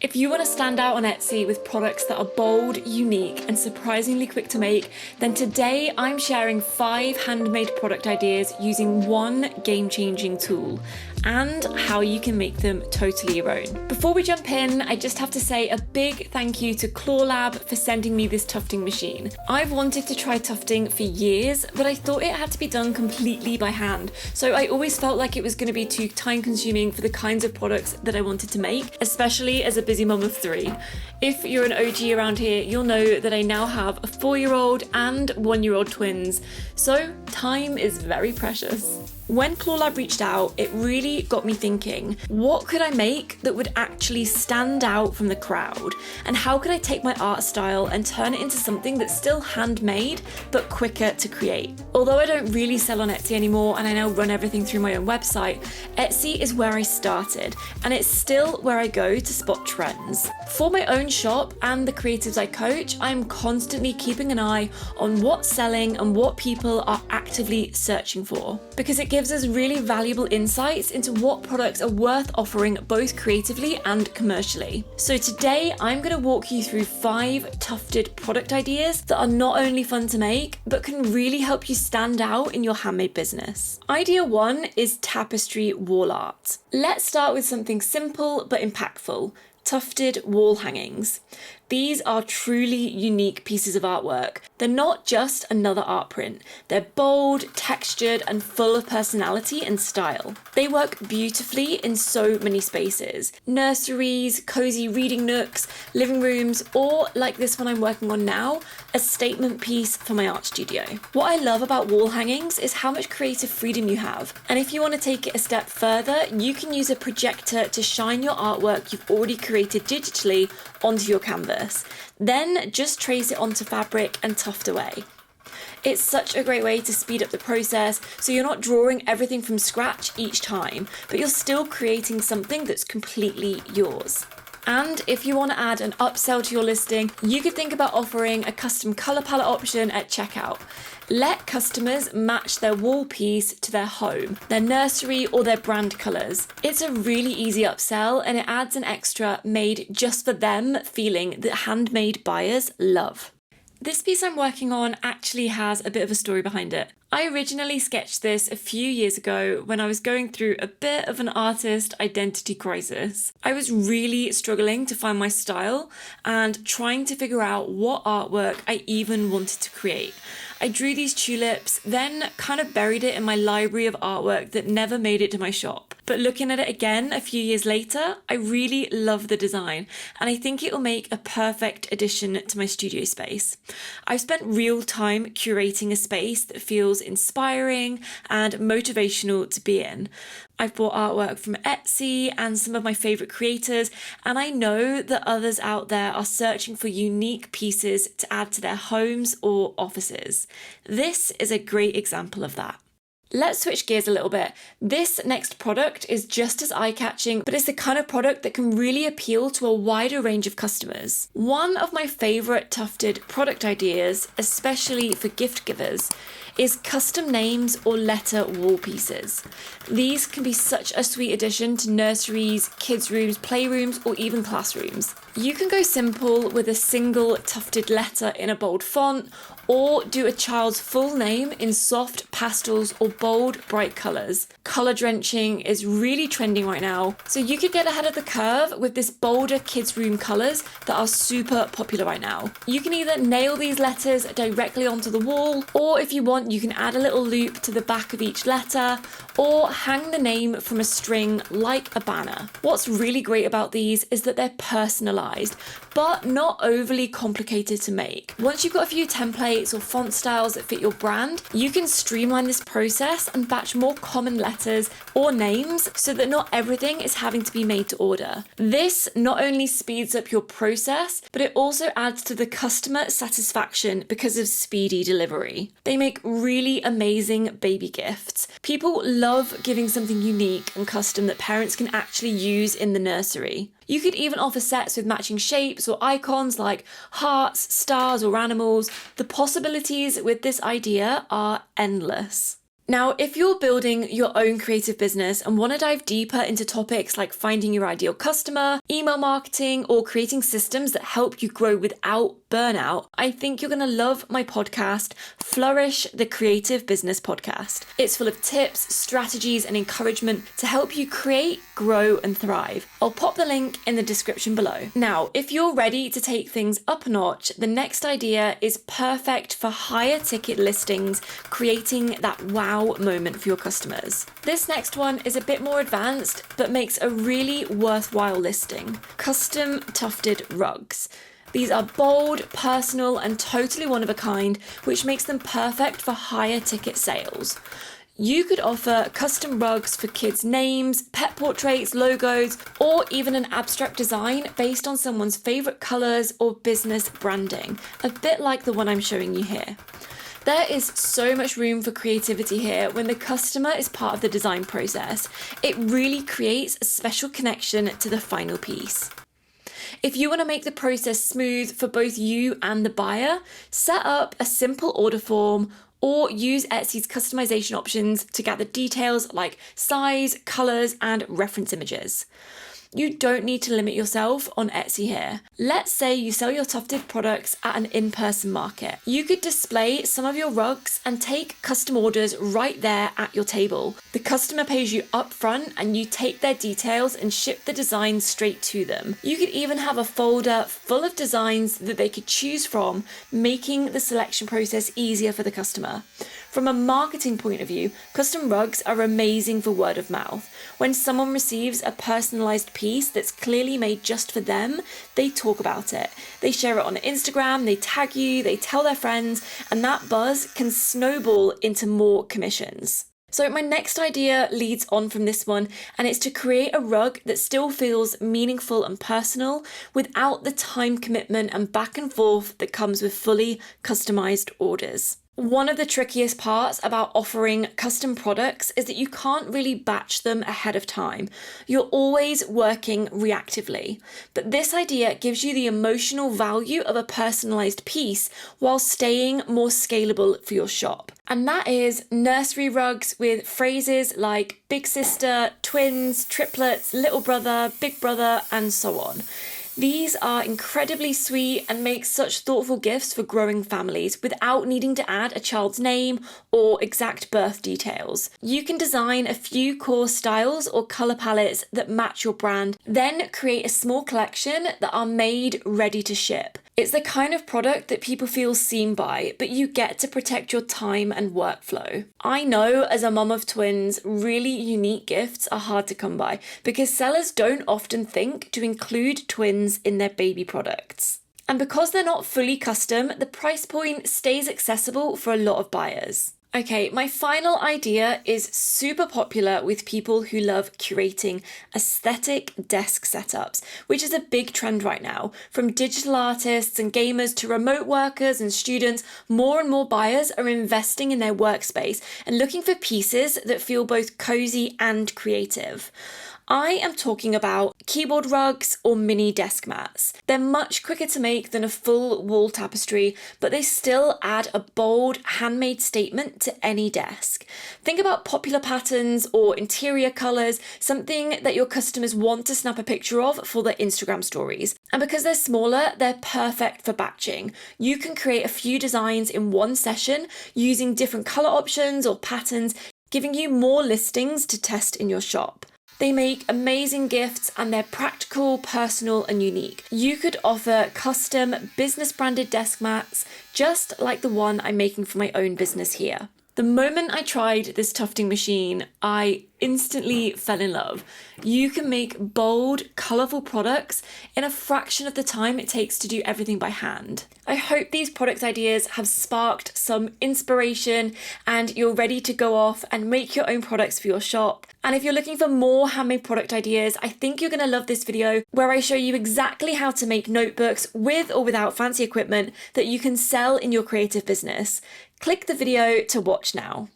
If you want to stand out on Etsy with products that are bold, unique, and surprisingly quick to make, then today I'm sharing 5 handmade product ideas using one game-changing tool, and how you can make them totally your own. Before we jump in, I just have to say a big thank you to Clawlab for sending me this tufting machine. I've wanted to try tufting for years, but I thought it had to be done completely by hand, so I always felt like it was going to be too time-consuming for the kinds of products that I wanted to make, especially as a busy mum of 3. If you're an OG around here, you'll know that I now have a 4-year-old and 1-year-old twins, so time is very precious. When Clawlab reached out, it really got me thinking, what could I make that would actually stand out from the crowd? And how could I take my art style and turn it into something that's still handmade, but quicker to create? Although I don't really sell on Etsy anymore and I now run everything through my own website, Etsy is where I started, and it's still where I go to spot trends. For my own shop and the creatives I coach, I'm constantly keeping an eye on what's selling and what people are actively searching for, because it gives us really valuable insights into what products are worth offering both creatively and commercially. So today I'm going to walk you through 5 tufted product ideas that are not only fun to make, but can really help you stand out in your handmade business. Idea 1 is Tapestry Wall Art. Let's start with something simple but impactful: tufted wall hangings. These are truly unique pieces of artwork. They're not just another art print. They're bold, textured, and full of personality and style. They work beautifully in so many spaces: nurseries, cozy reading nooks, living rooms, or like this one I'm working on now, a statement piece for my art studio. What I love about wall hangings is how much creative freedom you have. And if you want to take it a step further, you can use a projector to shine your artwork you've already created digitally onto your canvas. Then just trace it onto fabric and tuft away. It's such a great way to speed up the process, so you're not drawing everything from scratch each time, but you're still creating something that's completely yours. And if you want to add an upsell to your listing, you could think about offering a custom colour palette option at checkout. Let customers match their wall piece to their home, their nursery, or their brand colours. It's a really easy upsell, and it adds an extra made just for them feeling that handmade buyers love. This piece I'm working on actually has a bit of a story behind it. I originally sketched this a few years ago when I was going through a bit of an artist identity crisis. I was really struggling to find my style and trying to figure out what artwork I even wanted to create. I drew these tulips, then kind of buried it in my library of artwork that never made it to my shop. But looking at it again a few years later, I really love the design, and I think it will make a perfect addition to my studio space. I've spent real time curating a space that feels inspiring and motivational to be in. I've bought artwork from Etsy and some of my favourite creators, and I know that others out there are searching for unique pieces to add to their homes or offices. This is a great example of that. Let's switch gears a little bit. This next product is just as eye-catching, but it's the kind of product that can really appeal to a wider range of customers. One of my favourite tufted product ideas, especially for gift givers, is custom names or letter wall pieces. These can be such a sweet addition to nurseries, kids' rooms, playrooms, or even classrooms. You can go simple with a single tufted letter in a bold font, or do a child's full name in soft pastels or bold, bright colours. Colour drenching is really trending right now, so you could get ahead of the curve with this bolder kids' room colours that are super popular right now. You can either nail these letters directly onto the wall, or if you want, you can add a little loop to the back of each letter, or hang the name from a string like a banner. What's really great about these is that they're personalised, but not overly complicated to make. Once you've got a few templates or font styles that fit your brand, you can streamline this process and batch more common letters or names so that not everything is having to be made to order. This not only speeds up your process, but it also adds to the customer satisfaction because of speedy delivery. They make really amazing baby gifts. People love giving something unique and custom that parents can actually use in the nursery. You could even offer sets with matching shapes or icons like hearts, stars, or animals. The possibilities with this idea are endless. Now, if you're building your own creative business and want to dive deeper into topics like finding your ideal customer, email marketing, or creating systems that help you grow without burnout, I think you're going to love my podcast, Flourish, the Creative Business Podcast. It's full of tips, strategies, and encouragement to help you create, grow, and thrive. I'll pop the link in the description below. Now, if you're ready to take things up a notch, the next idea is perfect for higher ticket listings, creating that wow moment for your customers. This next one is a bit more advanced, but makes a really worthwhile listing. Custom tufted rugs. These are bold, personal, and totally one of a kind, which makes them perfect for higher ticket sales. You could offer custom rugs for kids' names, pet portraits, logos, or even an abstract design based on someone's favorite colors or business branding, a bit like the one I'm showing you here. There is so much room for creativity here when the customer is part of the design process. It really creates a special connection to the final piece. If you want to make the process smooth for both you and the buyer, set up a simple order form or use Etsy's customization options to gather details like size, colors, and reference images. You don't need to limit yourself on Etsy here. Let's say you sell your tufted products at an in-person market. You could display some of your rugs and take custom orders right there at your table. The customer pays you up front and you take their details and ship the designs straight to them. You could even have a folder full of designs that they could choose from, making the selection process easier for the customer. From a marketing point of view, custom rugs are amazing for word of mouth. When someone receives a personalized piece that's clearly made just for them, they talk about it. They share it on Instagram, they tag you, they tell their friends, and that buzz can snowball into more commissions. So my next idea leads on from this one, and it's to create a rug that still feels meaningful and personal without the time commitment and back and forth that comes with fully customized orders. One of the trickiest parts about offering custom products is that you can't really batch them ahead of time. You're always working reactively. But this idea gives you the emotional value of a personalized piece while staying more scalable for your shop. And that is nursery rugs with phrases like big sister, twins, triplets, little brother, big brother, and so on. These are incredibly sweet and make such thoughtful gifts for growing families without needing to add a child's name or exact birth details. You can design a few core styles or color palettes that match your brand, then create a small collection that are made ready to ship. It's the kind of product that people feel seen by, but you get to protect your time and workflow. I know as a mum of twins, really unique gifts are hard to come by because sellers don't often think to include twins in their baby products. And because they're not fully custom, the price point stays accessible for a lot of buyers. Okay, my final idea is super popular with people who love curating aesthetic desk setups, which is a big trend right now. From digital artists and gamers to remote workers and students, more and more buyers are investing in their workspace and looking for pieces that feel both cozy and creative. I am talking about keyboard rugs or mini desk mats. They're much quicker to make than a full wall tapestry, but they still add a bold, handmade statement to any desk. Think about popular patterns or interior colors, something that your customers want to snap a picture of for their Instagram stories. And because they're smaller, they're perfect for batching. You can create a few designs in one session using different color options or patterns, giving you more listings to test in your shop. They make amazing gifts and they're practical, personal, and unique. You could offer custom business branded desk mats, just like the one I'm making for my own business here. The moment I tried this tufting machine, I instantly fell in love. You can make bold, colourful products in a fraction of the time it takes to do everything by hand. I hope these product ideas have sparked some inspiration and you're ready to go off and make your own products for your shop. And if you're looking for more handmade product ideas, I think you're going to love this video where I show you exactly how to make notebooks with or without fancy equipment that you can sell in your creative business. Click the video to watch now.